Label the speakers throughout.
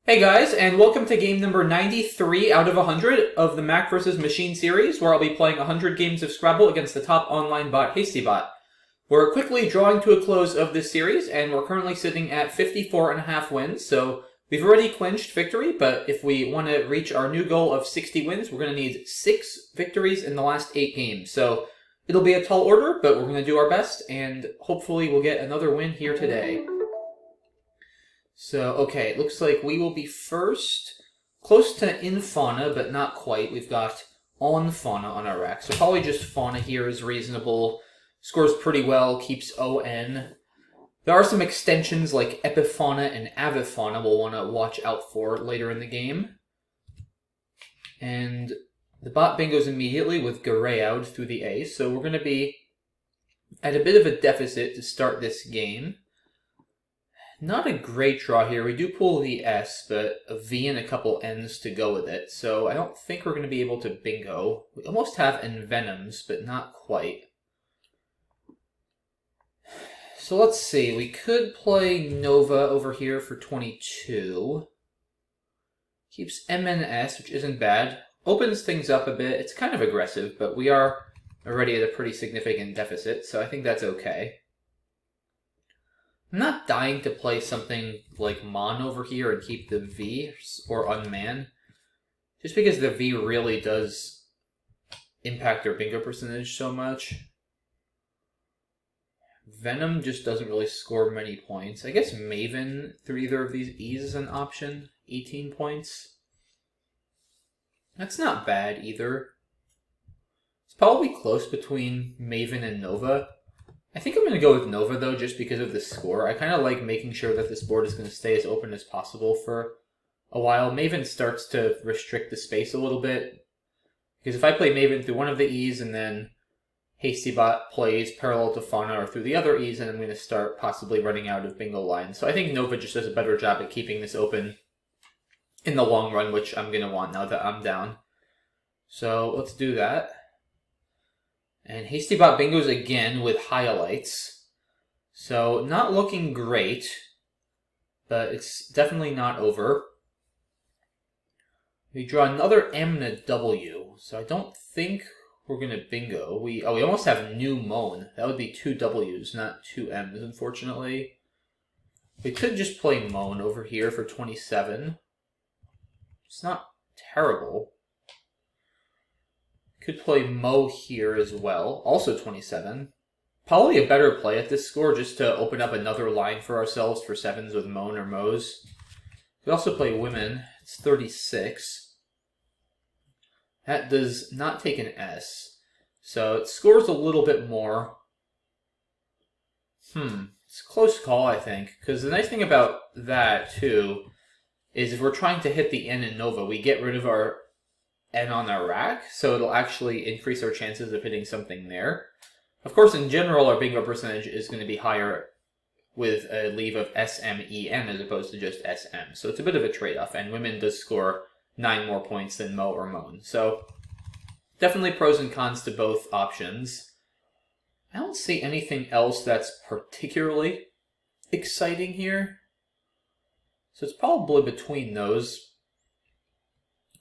Speaker 1: Hey guys, and welcome to game number 93 out of 100 of the Mack vs. Machine series, where I'll be playing 100 games of Scrabble against the top online bot, HastyBot. We're quickly drawing to a close of this series, and we're currently sitting at 54.5 wins, so we've already clinched victory, but if we want to reach our new goal of 60 wins, we're going to need 6 victories in the last 8 games. So it'll be a tall order, but we're going to do our best, and hopefully we'll get another win here today. So, okay, it looks like we will be first, close to in fauna, but not quite. We've got on fauna on our rack, so probably just fauna here is reasonable. Scores pretty well, keeps ON. There are some extensions like epifauna and avifauna we'll want to watch out for later in the game. And the bot bingos immediately with Gareaud through the A, so we're going to be at a bit of a deficit to start this game. Not a great draw here. We do pull the S, but a V and a couple N's to go with it. So I don't think we're going to be able to bingo. We almost have Envenoms, but not quite. So let's see. We could play Nova over here for 22. Keeps MNS, which isn't bad. Opens things up a bit. It's kind of aggressive, but we are already at a pretty significant deficit, so I think that's okay. I'm not dying to play something like Mon over here and keep the V, or Unman, just because the V really does impact our bingo percentage so much. Venom just doesn't really score many points. I guess Maven through either of these E's is an option. 18 points. That's not bad either. It's probably close between Maven and Nova. I think I'm going to go with Nova, though, just because of the score. I kind of like making sure that this board is going to stay as open as possible for a while. Maven starts to restrict the space a little bit, because if I play Maven through one of the E's and then HastyBot plays parallel to Fauna or through the other E's, and I'm going to start possibly running out of bingo lines. So I think Nova just does a better job at keeping this open in the long run, which I'm going to want now that I'm down. So let's do that. And HastyBot bingos again with highlights. So not looking great, but it's definitely not over. We draw another M and a W, so I don't think we're going to bingo. We almost have new Moan. That would be 2 W's, not 2 M's, unfortunately. We could just play Moan over here for 27. It's not terrible. Could play Mo here as well, also 27. Probably a better play at this score just to open up another line for ourselves for 7s with Moan or Mo's. Could also play Women, it's 36. That does not take an S, so it scores a little bit more. It's a close call, I think, because the nice thing about that, too, is if we're trying to hit the N in Nova, we get rid of our N on our rack, so it'll actually increase our chances of hitting something there. Of course, in general, our bingo percentage is going to be higher with a leave of SMEN as opposed to just SM. So it's a bit of a trade-off, and Women does score 9 more points than Mo or Moan. So definitely pros and cons to both options. I don't see anything else that's particularly exciting here. So it's probably between those.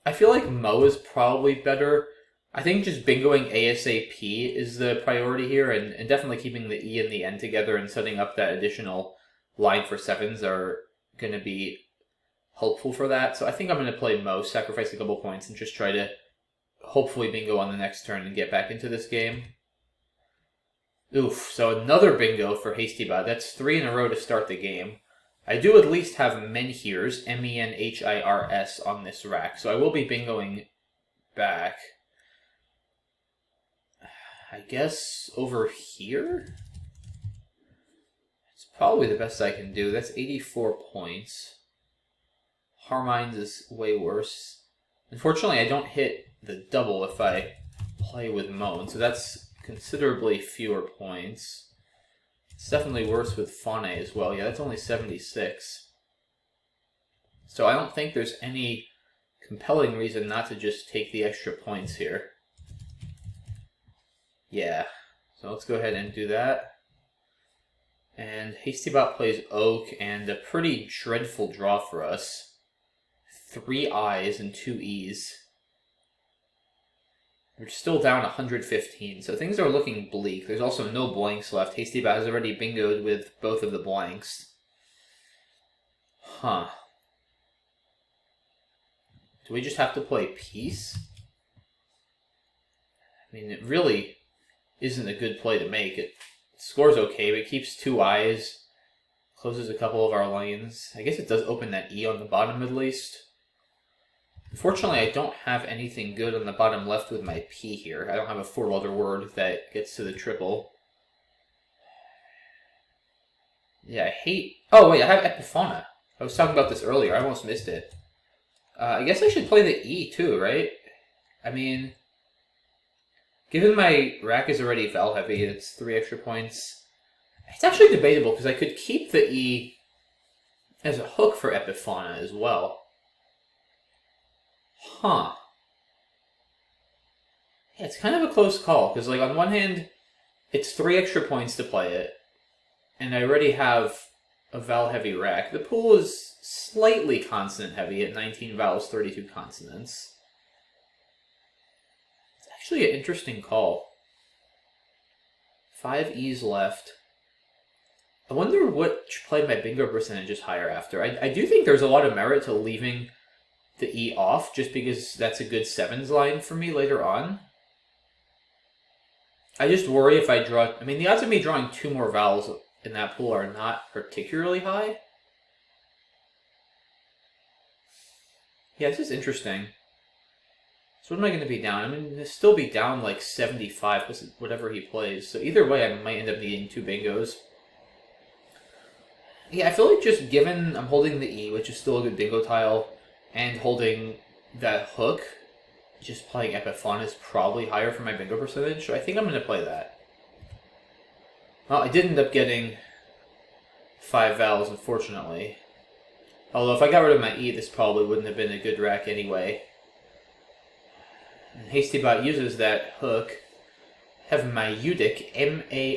Speaker 1: I feel like Mo is probably better. I think just bingoing ASAP is the priority here, and definitely keeping the E and the N together and setting up that additional line for 7s are going to be helpful for that. So I think I'm going to play Mo, sacrifice a couple points, and just try to hopefully bingo on the next turn and get back into this game. Oof, so another bingo for HastyBot. That's 3 in a row to start the game. I do at least have Menhirs, M-E-N-H-I-R-S, on this rack, so I will be bingoing back. I guess over here? It's probably the best I can do. That's 84 points. Harmines is way worse. Unfortunately, I don't hit the double if I play with Moan, so that's considerably fewer points. It's definitely worse with Faune as well. Yeah, that's only 76. So I don't think there's any compelling reason not to just take the extra points here. Yeah, so let's go ahead and do that. And HastyBot plays Oak, and a pretty dreadful draw for us. 3 I's and 2 E's. We're still down 115, so things are looking bleak. There's also no blanks left. HastyBot has already bingoed with both of the blanks. Huh. Do we just have to play peace? I mean, it really isn't a good play to make. It scores okay, but it keeps 2 I's. Closes a couple of our lanes. I guess it does open that E on the bottom at least. Unfortunately, I don't have anything good on the bottom left with my P here. I don't have a 4-letter word that gets to the triple. Yeah, I hate... Oh, wait, I have Epiphana. I was talking about this earlier. I almost missed it. I guess I should play the E, too, right? I mean... Given my rack is already Val heavy, it's 3 extra points. It's actually debatable, because I could keep the E as a hook for Epiphana as well. Huh. Yeah, it's kind of a close call, because like on one hand, it's 3 extra points to play it, and I already have a vowel heavy rack. The pool is slightly consonant heavy at 19 vowels, 32 consonants. It's actually an interesting call. 5 E's left. I wonder which play my bingo percentage is higher after. I do think there's a lot of merit to leaving the E off, just because that's a good sevens line for me later on. I just worry if I draw... I mean, the odds of me drawing 2 more vowels in that pool are not particularly high. Yeah, this is interesting. So what am I going to be down? I'm going to still be down like 75 with whatever he plays. So either way, I might end up needing 2 bingos. Yeah, I feel like just given I'm holding the E, which is still a good bingo tile, and holding that hook, just playing Epiphana is probably higher for my bingo percentage, so I think I'm going to play that. Well, I did end up getting 5 vowels, unfortunately. Although if I got rid of my E, this probably wouldn't have been a good rack anyway. And HastyBot uses that hook. I have Mayutic, M-A-I-E-U-T-I-C,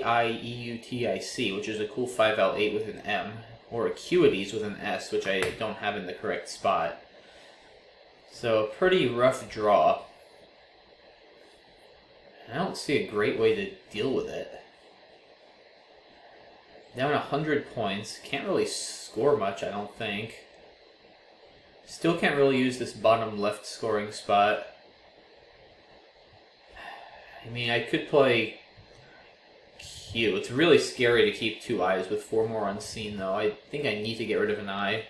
Speaker 1: which is a cool 5 vowel 8 with an M, or Acuities with an S, which I don't have in the correct spot. So, a pretty rough draw. I don't see a great way to deal with it. Down 100 points. Can't really score much, I don't think. Still can't really use this bottom left scoring spot. I mean, I could play Q. It's really scary to keep 2 I's with 4 more unseen, though. I think I need to get rid of an I.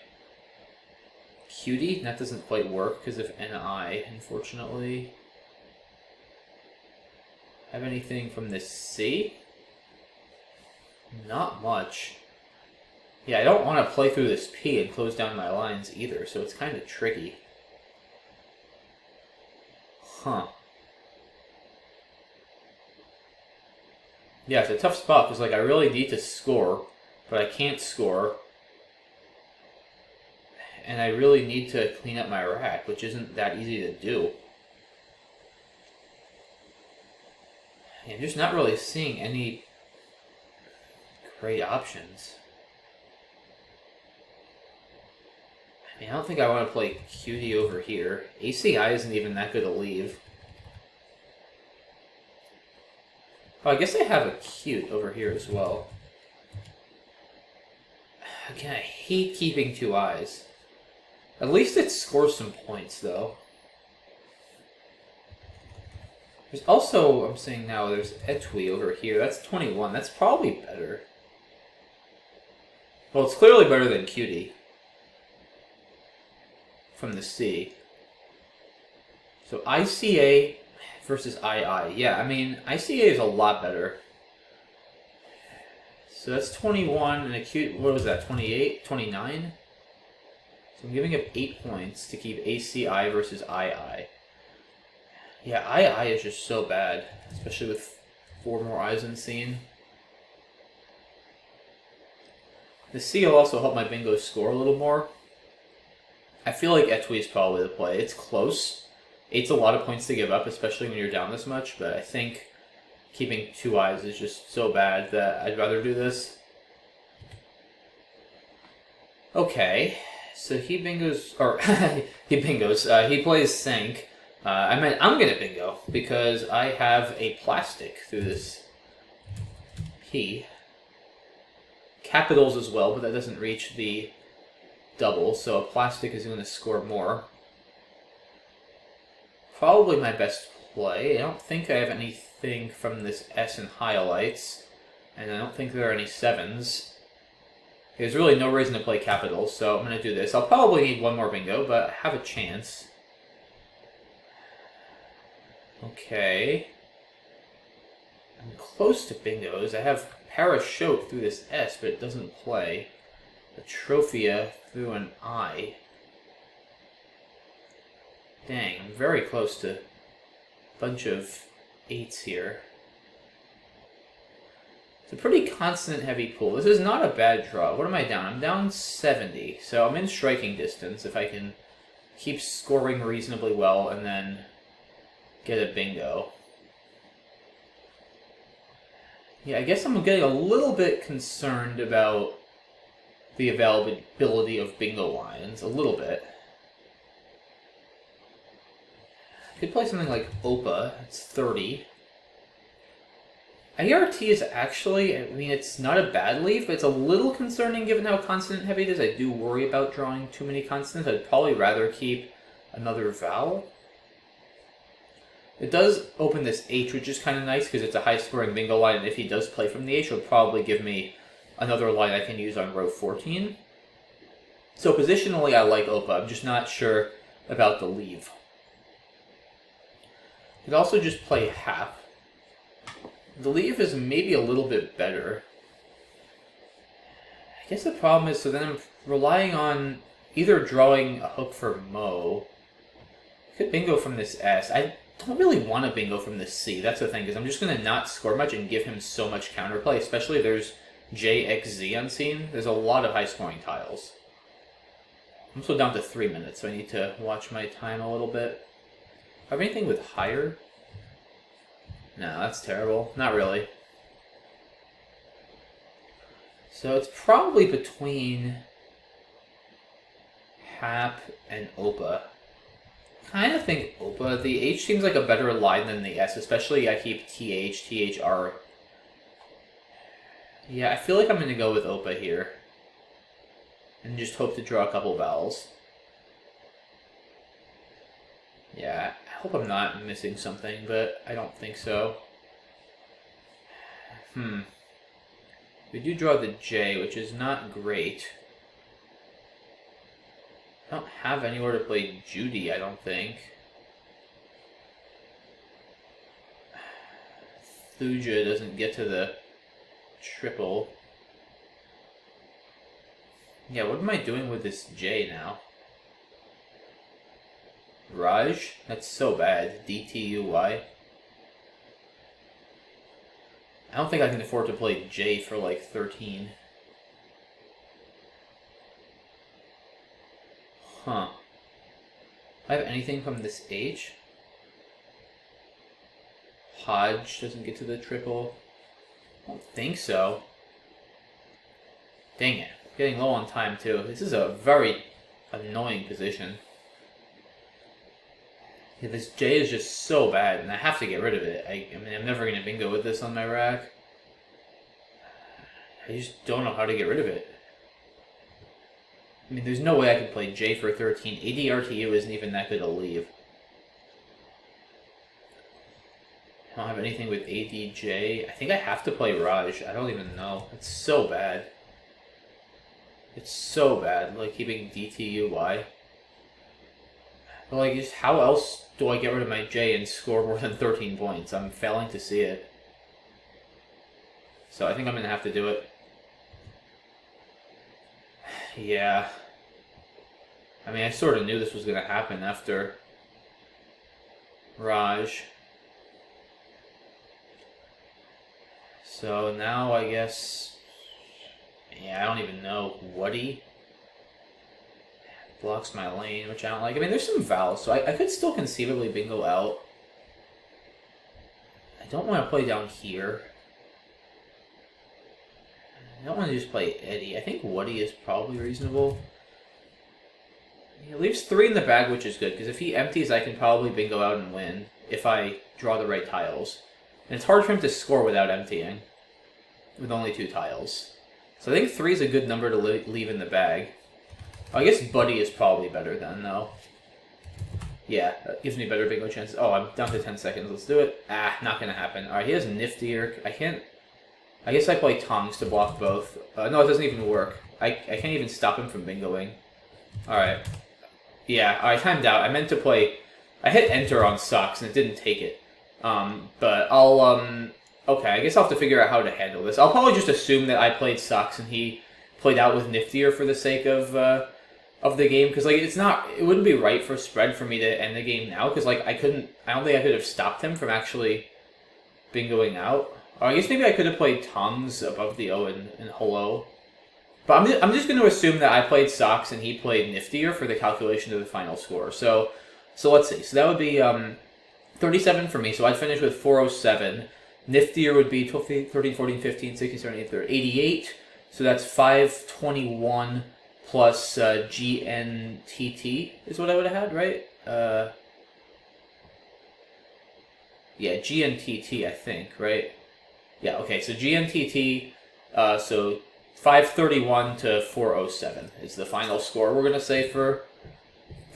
Speaker 1: Cutie? That doesn't quite work because of an I, unfortunately. Have anything from this C? Not much. Yeah, I don't want to play through this P and close down my lines either, so it's kind of tricky. Huh. Yeah, it's a tough spot because like I really need to score, but I can't score. And I really need to clean up my rack, which isn't that easy to do. I'm just not really seeing any great options. I mean, I don't think I want to play Cutie over here. ACI isn't even that good a leave. Oh, I guess I have a Cute over here as well. Again, I hate keeping 2 I's. At least it scores some points, though. There's also, I'm saying now, there's Etui over here. That's 21. That's probably better. Well, it's clearly better than Cutie. From the C. So ICA versus II. Yeah, I mean, ICA is a lot better. So that's 21 and a Cute, what was that, 28? 29? So I'm giving up 8 points to keep ACI versus II. Yeah, II is just so bad, especially with 4 more I's unseen. The C will also help my bingo score a little more. I feel like Etui is probably the play. It's close. 8's a lot of points to give up, especially when you're down this much, but I think keeping 2 I's is just so bad that I'd rather do this. Okay, So he bingos, or he bingos, he plays Sank. I meant I'm gonna bingo because I have a plastic through this P. Capitals as well, but that doesn't reach the double, so a plastic is going to score more. Probably my best play. I don't think I have anything from this S in highlights, and I don't think there are any 7s. There's really no reason to play capitals, so I'm going to do this. I'll probably need one more bingo, but I have a chance. Okay. I'm close to bingos. I have Parachute through this S, but it doesn't play. Atrophia through an I. Dang, I'm very close to a bunch of 8s here. It's a pretty consonant heavy pool. This is not a bad draw. What am I down? I'm down 70, so I'm in striking distance if I can keep scoring reasonably well and then get a bingo. Yeah, I guess I'm getting a little bit concerned about the availability of bingo lines. A little bit. I could play something like Opa. It's 30. ART is actually, I mean, it's not a bad leaf, but it's a little concerning given how consonant heavy it is. I do worry about drawing too many consonants. I'd probably rather keep another vowel. It does open this H, which is kind of nice because it's a high-scoring bingo line, and if he does play from the H, it'll probably give me another line I can use on row 14. So positionally, I like Opa. I'm just not sure about the leave. You could also just play Hap. The leave is maybe a little bit better. I guess the problem is, so then I'm relying on either drawing a hook for Mo. I could bingo from this S. I don't really want to bingo from this C. That's the thing, because I'm just going to not score much and give him so much counterplay, especially if there's JXZ unseen. There's a lot of high-scoring tiles. I'm also down to 3 minutes, so I need to watch my time a little bit. Have anything with higher? No, that's terrible. Not really. So it's probably between Hap and Opa. I kind of think Opa. The H seems like a better line than the S, especially I keep TH, THR. Yeah, I feel like I'm going to go with Opa here. And just hope to draw a couple vowels. Yeah, I hope I'm not missing something, but I don't think so. We do draw the J, which is not great. I don't have anywhere to play Judy, I don't think. Thuja doesn't get to the triple. Yeah, what am I doing with this J now? Raj? That's so bad. DTUY. I don't think I can afford to play J for like 13. Huh. Do I have anything from this H? Hodge doesn't get to the triple. I don't think so. Dang it. Getting low on time too. This is a very annoying position. Yeah, this J is just so bad, and I have to get rid of it. I mean, I'm never going to bingo with this on my rack. I just don't know how to get rid of it. I mean, there's no way I could play J for 13. ADRTU isn't even that good a leave. I don't have anything with ADJ. I think I have to play Raj. I don't even know. It's so bad. It's so bad, like keeping DTUY. But like, just how else do I get rid of my J and score more than 13 points? I'm failing to see it. So I think I'm going to have to do it. Yeah. I mean, I sort of knew this was going to happen after Raj. So now I guess... Yeah, I don't even know. Woody blocks my lane, which I don't like. I mean, there's some vowels, so I could still conceivably bingo out. I don't want to play down here. I don't want to just play Eddie. I think Woody is probably reasonable. He leaves 3 in the bag, which is good, because if he empties, I can probably bingo out and win if I draw the right tiles. And it's hard for him to score without emptying, with only 2 tiles. So I think 3 is a good number to leave in the bag. I guess Buddy is probably better then, though. Yeah, that gives me better bingo chances. Oh, I'm down to 10 seconds. Let's do it. Ah, not going to happen. Alright, he has Niftier. I can't... I guess I play Tongs to block both. No, it doesn't even work. I can't even stop him from bingoing. Alright. Yeah, I timed out. I meant to play... I hit Enter on Sucks, and it didn't take it. But I'll, okay, I guess I'll have to figure out how to handle this. I'll probably just assume that I played Sucks, and he played out with Niftier for the sake of the game. Because, like, it wouldn't be right for spread for me to end the game now. Because, like, I don't think I could have stopped him from actually bingoing out. Or I guess maybe I could have played Tongs above the O and Hello. But I'm just going to assume that I played Socks and he played Niftier for the calculation of the final score. So let's see. So that would be 37 for me. So I'd finish with 407. Niftier would be 12, 13, 14, 15, 16, 17, 18, 88. So that's 521 plus GNTT is what I would have had, right? Yeah, GNTT, I think, right? Yeah, okay, so GNTT, so 531 to 407 is the final score we're going to say for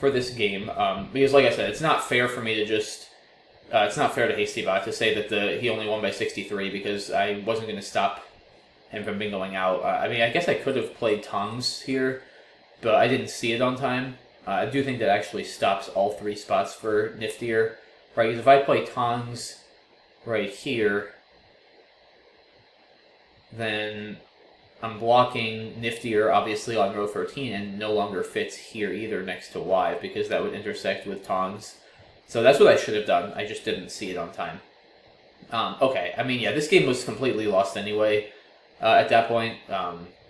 Speaker 1: this game. Because, like I said, it's not fair for me to just... it's not fair to HastyBot to say that he only won by 63 because I wasn't going to stop him from bingoing out. I mean, I guess I could have played Tongs here, but I didn't see it on time. I do think that actually stops all 3 spots for Niftier. Right, because if I play Tongs right here, then I'm blocking Niftier, obviously, on row 13, and no longer fits here either next to Y, because that would intersect with Tongs. So that's what I should have done. I just didn't see it on time. Okay, I mean, yeah, this game was completely lost anyway at that point,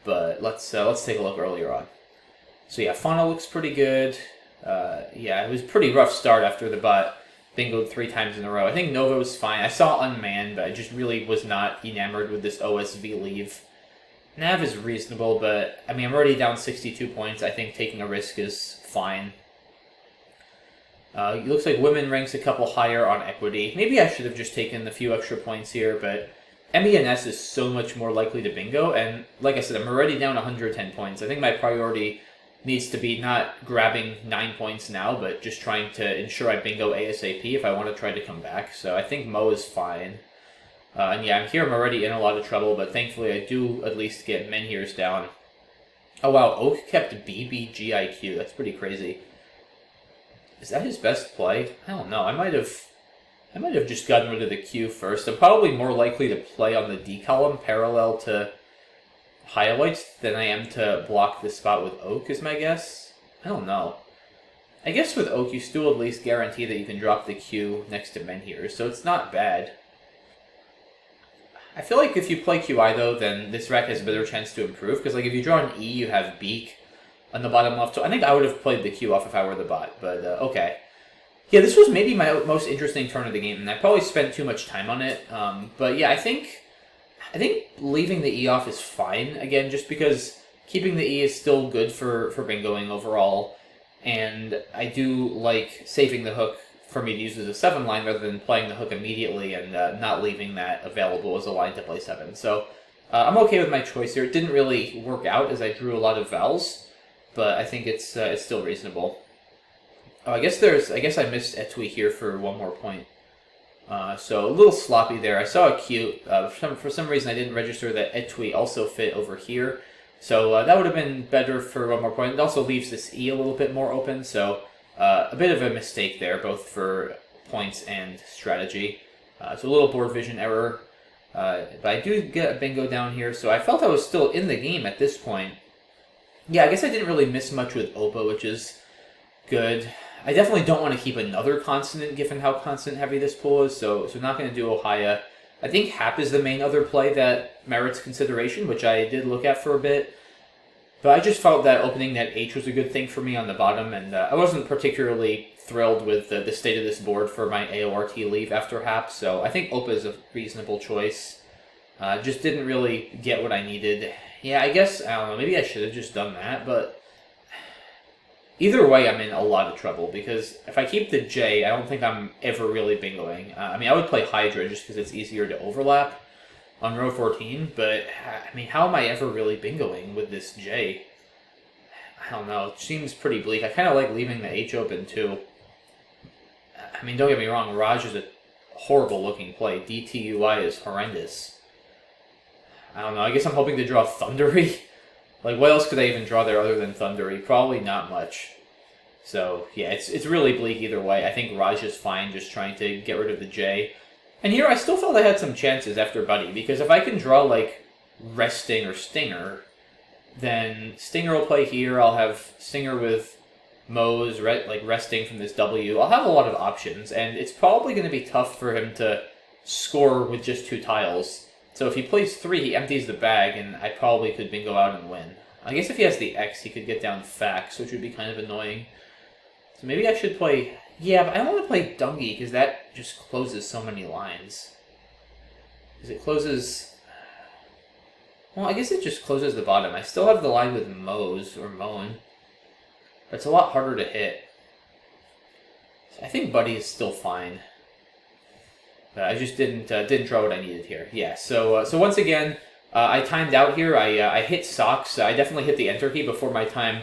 Speaker 1: but let's take a look earlier on. So yeah, Fauna looks pretty good. Yeah, it was a pretty rough start after the bot bingoed 3 times in a row. I think Nova was fine. I saw Unmanned, but I just really was not enamored with this OSV leave. Nav is reasonable, but I mean, I'm already down 62 points. I think taking a risk is fine. It looks like Women ranks a couple higher on equity. Maybe I should have just taken a few extra points here, but MENS is so much more likely to bingo, and like I said, I'm already down 110 points. I think my priority needs to be not grabbing 9 points now, but just trying to ensure I bingo ASAP if I want to try to come back. So I think Mo is fine. And yeah, I'm here. I'm already in a lot of trouble, but thankfully I do at least get Menhirs down. Oh wow, Oak kept BBGIQ. That's pretty crazy. Is that his best play? I don't know. I might have just gotten rid of the Q first. I'm probably more likely to play on the D column parallel to highlights than I am to block this spot with Oak, is my guess. I don't know. I guess with Oak, you still at least guarantee that you can drop the Q next to Menhir, so it's not bad. I feel like if you play QI, though, then this rack has a better chance to improve, because like if you draw an E, you have Beak on the bottom left, so I think I would have played the Q off if I were the bot, but okay. Yeah, this was maybe my most interesting turn of the game, and I probably spent too much time on it, but yeah, I think leaving the E off is fine, again, just because keeping the E is still good for bingoing overall, and I do like saving the hook for me to use as a 7 line rather than playing the hook immediately and not leaving that available as a line to play 7. So I'm okay with my choice here. It didn't really work out as I drew a lot of vowels, but I think it's still reasonable. Oh, I guess I missed Etui here for 1 more point. So a little sloppy there. I saw a Q. For some reason, I didn't register that Etui also fit over here. So that would have been better for 1 more point. It also leaves this E a little bit more open. So a bit of a mistake there, both for points and strategy. So a little board vision error. But I do get a bingo down here. So I felt I was still in the game at this point. Yeah, I guess I didn't really miss much with Opa, which is good. I definitely don't want to keep another consonant, given how consonant heavy this pool is, so not going to do Ohio. I think Hap is the main other play that merits consideration, which I did look at for a bit. But I just felt that opening that H was a good thing for me on the bottom, and I wasn't particularly thrilled with the state of this board for my AORT leave after Hap, so I think Opa is a reasonable choice. Just didn't really get what I needed. Yeah, I guess, I don't know, maybe I should have just done that, but... Either way, I'm in a lot of trouble, because if I keep the J, I don't think I'm ever really bingoing. I mean, I would play Hydra just because it's easier to overlap on row 14, but, I mean, how am I ever really bingoing with this J? I don't know, it seems pretty bleak. I kind of like leaving the H open, too. I mean, don't get me wrong, Raj is a horrible-looking play. DTUI is horrendous. I don't know, I guess I'm hoping to draw Thundery. Like, what else could I even draw there other than Thundery? Probably not much. So, yeah, it's really bleak either way. I think Raj is fine just trying to get rid of the J. And here, I still felt I had some chances after Buddy, because if I can draw, like, Resting or Stinger, then Stinger will play here. I'll have Stinger with Mose, like, resting from this W. I'll have a lot of options, and it's probably going to be tough for him to score with just 2 tiles. So if he plays 3, he empties the bag, and I probably could bingo out and win. I guess if he has the X, he could get down Fax, which would be kind of annoying. So maybe I should play... Yeah, but I don't want to play Dungy, because that just closes so many lines. Because it closes... Well, I guess it just closes the bottom. I still have the line with Mose, or Moan. But it's a lot harder to hit. So I think Buddy is still fine. But I just didn't draw what I needed here. Yeah, so once again, I timed out here. I hit Socks. I definitely hit the Enter key before my time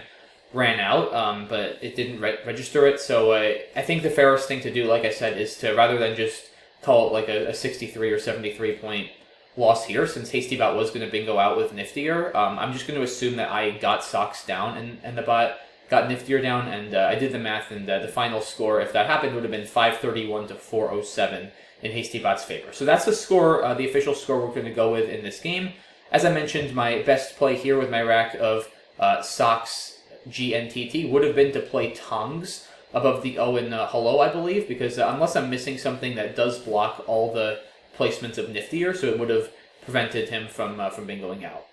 Speaker 1: ran out, but it didn't register it. So I think the fairest thing to do, like I said, is to, rather than just call it like a 63 or 73 point loss here, since HastyBot was going to bingo out with Niftier, I'm just going to assume that I got Socks down and the bot got Niftier down, and I did the math, and the final score, if that happened, would have been 531 to 407 in HastyBot's favor. So that's the score, the official score we're going to go with in this game. As I mentioned, my best play here with my rack of Socks GNTT would have been to play Tongs above the O in Hello, I believe, because unless I'm missing something that does block all the placements of Niftier, so it would have prevented him from bingoing out.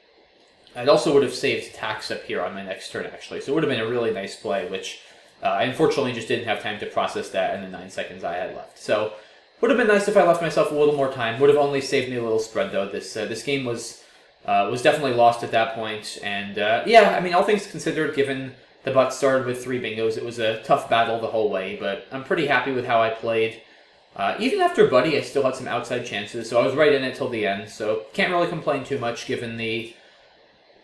Speaker 1: It also would have saved tax up here on my next turn, actually, so it would have been a really nice play, which I unfortunately just didn't have time to process that in the 9 seconds I had left. So, would have been nice if I left myself a little more time. Would have only saved me a little spread, though. This game was definitely lost at that point, and yeah, I mean, all things considered, given the bot started with 3 bingos, it was a tough battle the whole way, but I'm pretty happy with how I played. Even after Buddy, I still had some outside chances, so I was right in it till the end, so can't really complain too much given the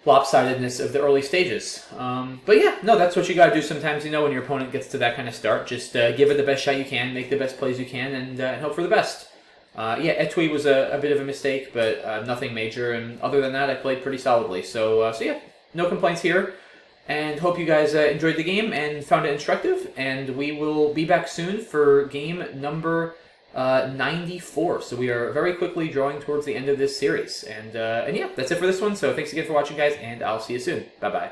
Speaker 1: lopsidedness of the early stages. But yeah, no, that's what you gotta do sometimes, you know, when your opponent gets to that kind of start. Just give it the best shot you can, make the best plays you can, and hope for the best. Yeah, Etui was a bit of a mistake, but nothing major, and other than that, I played pretty solidly. So yeah, no complaints here, and hope you guys enjoyed the game and found it instructive, and we will be back soon for game number 94. So we are very quickly drawing towards the end of this series. And yeah, that's it for this one. So thanks again for watching, guys, and I'll see you soon. Bye-bye.